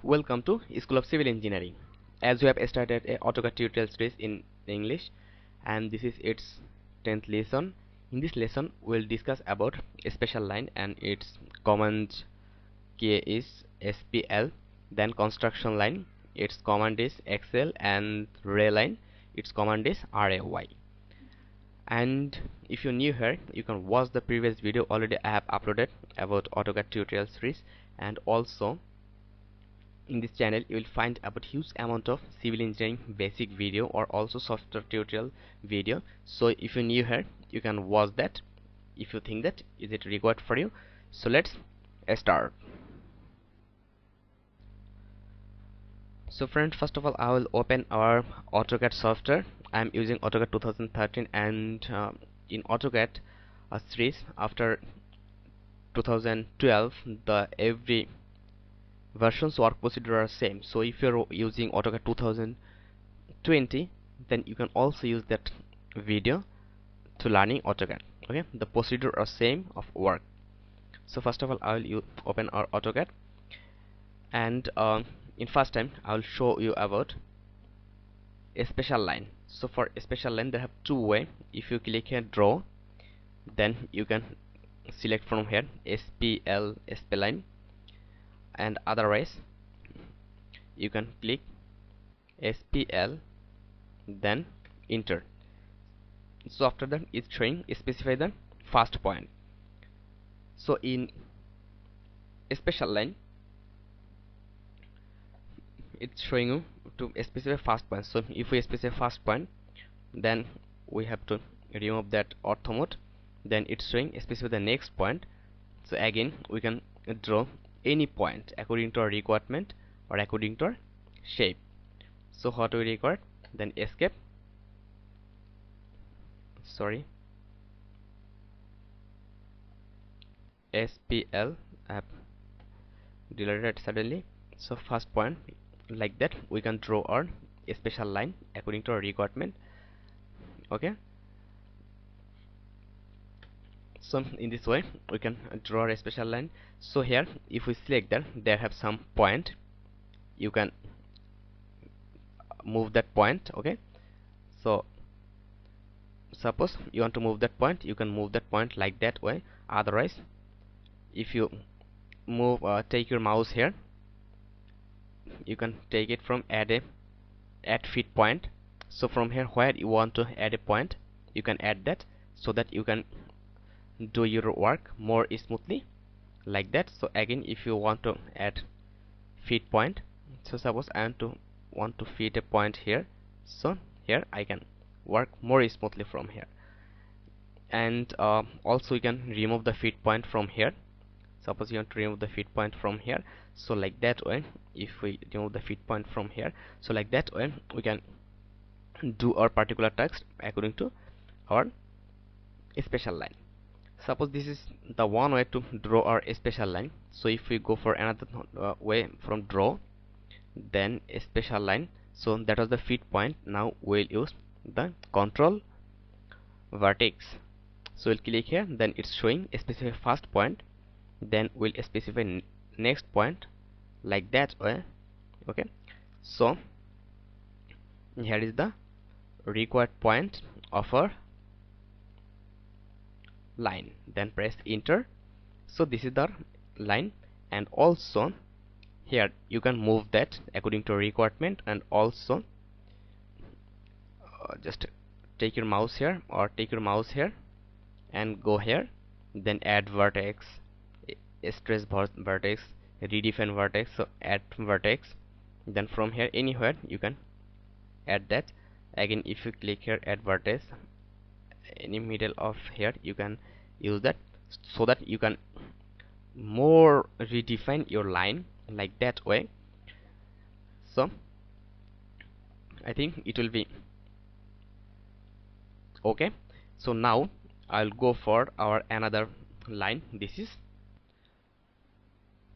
Welcome to School of Civil Engineering. As we have started a AutoCAD tutorial series in English, and this is its 10th lesson. In this lesson we'll discuss about a special line and its command key is SPL. Then construction line, its command is XL, and ray line, its command is RAY. And if you're new here, you can watch the previous video. Already I have uploaded about AutoCAD tutorial series, and also in this channel you will find about huge amount of civil engineering basic video or also software tutorial video. So if you're new here, you can watch that if you think that is it required for you. So let's start. So friends, first of all I will open our AutoCAD software. I am using AutoCAD 2013, and in AutoCAD series after 2012 the every versions work procedure are same. So if you're using AutoCAD 2020, then you can also use that video to learning AutoCAD. Okay, the procedure are same of work. So first of all I will open our AutoCAD, and in first time I will show you about a special line. So for a special line there have two way. If you click here draw, then you can select from here SPL line, and otherwise you can click SPL then enter. So after that it's showing specify the first point. So in a special line it's showing you to specify first point. So if we specify first point, then we have to remove that ortho mode, then it's showing specify the next point. So again we can draw any point according to our requirement or according to our shape. So what we require, then escape, SPL app deleted suddenly. So first point, like that we can draw our special line according to our requirement. Okay, so in this way we can draw a special line. So here if we select that there have some point, you can move that point. Okay, so suppose you want to move that point, you can move that point like that way. Otherwise if you move take your mouse here, you can take it from add fit point. So from here where you want to add a point, you can add that so that you can do your work more smoothly like that. So again if you want to add fit point, so suppose I want to fit a point here, so here I can work more smoothly from here. And also you can remove the fit point from here. Suppose you want to remove the fit point from here, so like that way if we remove the fit point from here, so like that way we can do our particular text according to our special line. Suppose this is the one way to draw our special line. So if we go for another way from draw, then a special line, so that was the fit point. Now we'll use the control vertex. So we'll click here, then it's showing a specific first point, then we'll specify next point like that way. Okay, so here is the required point of our line, then press enter. So this is the line, and also here you can move that according to requirement. And also just take your mouse here or take your mouse here and go here, then add vertex, stress vertex, redefine vertex. So add vertex, then from here anywhere you can add that. Again if you click here add vertex, any middle of here you can use that, so that you can more redefine your line like that way. So I think it will be okay. So now I'll go for our another line. This is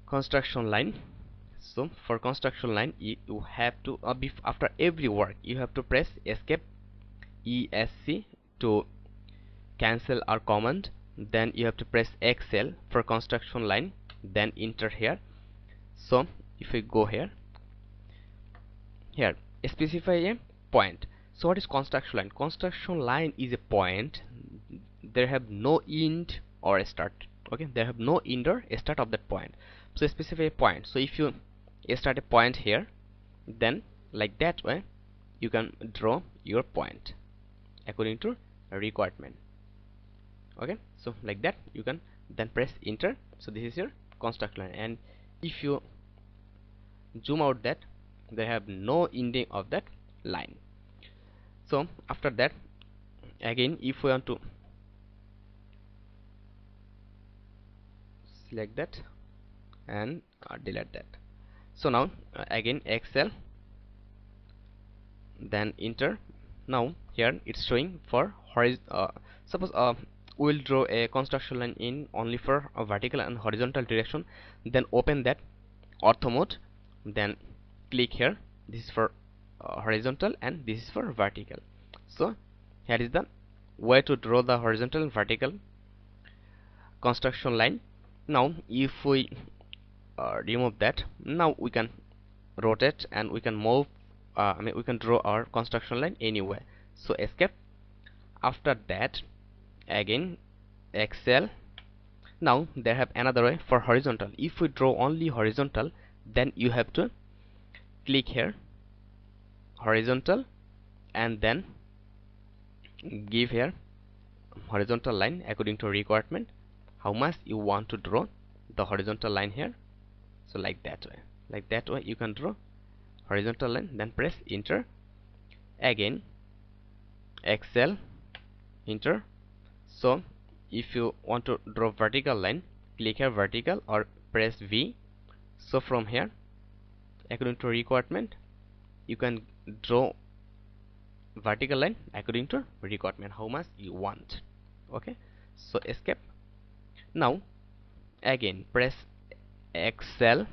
construction line. So for construction line you have to after every work you have to press escape ESC to cancel our command. Then you have to press XL for construction line, then enter here. So if we go here, here specify a point. So what is construction line? Construction line is a point. There have no end or a start. Okay, there have no end or a start of that point. So specify a point. So if you start a point here, then like that way you can draw your point according to requirement. Okay, so like that you can then press enter. So this is your construction line, and if you zoom out that, they have no ending of that line. So after that, again if we want to select that and delete that. So now again Excel, then enter. Now here it's showing for suppose we'll draw a construction line in only for a vertical and horizontal direction. Then open that ortho mode, then click here. This is for horizontal and this is for vertical. So here is the way to draw the horizontal and vertical construction line. Now if we remove that, now we can rotate and we can move, we can draw our construction line anywhere. So escape. After that, again Excel. Now they have another way for horizontal. If we draw only horizontal, then you have to click here horizontal and then give here horizontal line according to requirement, how much you want to draw the horizontal line here. So like that way you can draw horizontal line, then press enter. Again Excel, enter. So if you want to draw vertical line, click here vertical or press V. So from here according to requirement you can draw vertical line according to requirement, how much you want. Okay, so escape. Now again press Excel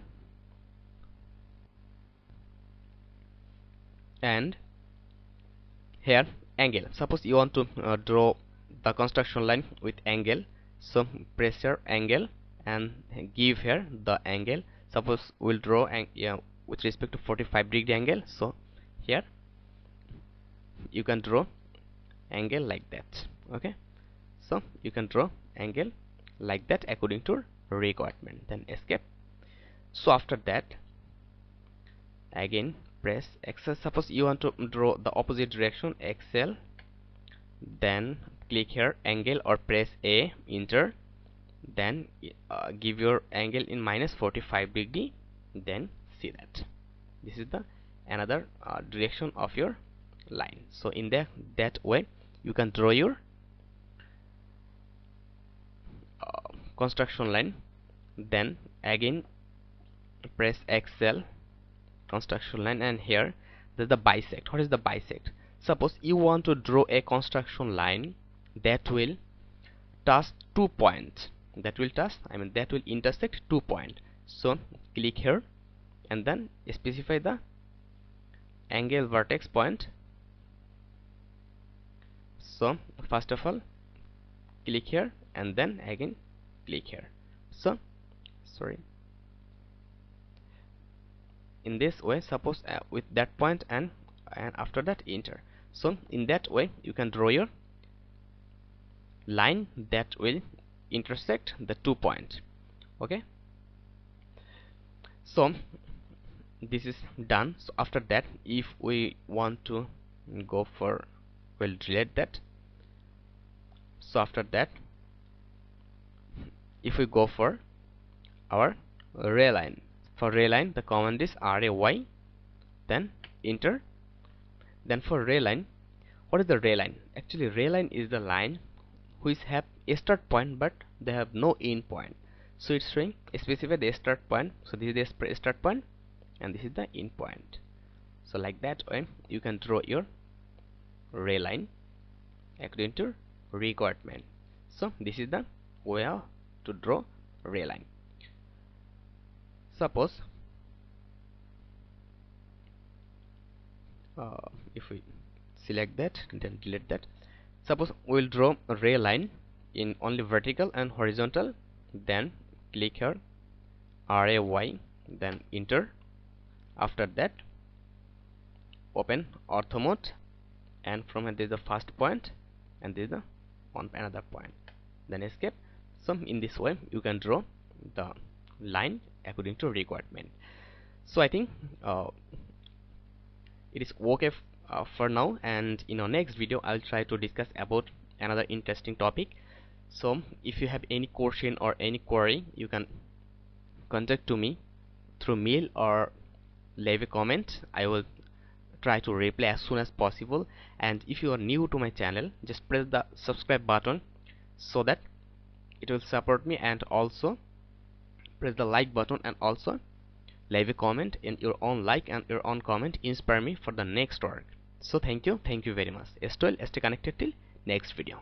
and here angle. Suppose you want to draw the construction line with angle, so press here angle and give here the angle. Suppose we'll draw with respect to 45-degree angle. So here you can draw angle like that. Okay, so you can draw angle like that according to requirement, then escape. So after that again press Excel. Suppose you want to draw the opposite direction, Excel, then click here angle or press A, enter. Then give your angle in minus 45-degree, then see that this is the another direction of your line. So in that way you can draw your construction line. Then again press Excel, construction line, and here there's the bisect. What is the bisect? Suppose you want to draw a construction line that will touch 2 points, that will intersect 2 points. So click here and then specify the angle vertex point. So first of all click here and then again click here. So sorry, in this way, suppose with that point and after that enter. So in that way you can draw your line that will intersect the 2 points. Okay, so this is done. So after that, if we want to go for, we'll delete that. So after that, if we go for our ray line, for ray line the command is ray, then enter. Then for ray line, what is the ray line? Actually ray line is the line which have a start point but they have no end point. So it's showing specify the start point. So this is the start point and this is the end point. So like that way you can draw your ray line according to requirement. So this is the way to draw ray line. Suppose if we select that and then delete that, suppose we'll draw a ray line in only vertical and horizontal, then click here ray, then enter. After that open ortho mode, and from here there is the first point, and there is the another point, then escape. So in this way you can draw the line according to requirement. So I think it is okay for now, and in our next video I'll try to discuss about another interesting topic. So if you have any question or any query, you can contact to me through mail or leave a comment. I will try to reply as soon as possible. And if you are new to my channel, just press the subscribe button so that it will support me, and also press the like button, and also leave a comment. In your own like and your own comment inspire me for the next work. So thank you very much. Stay connected till next video.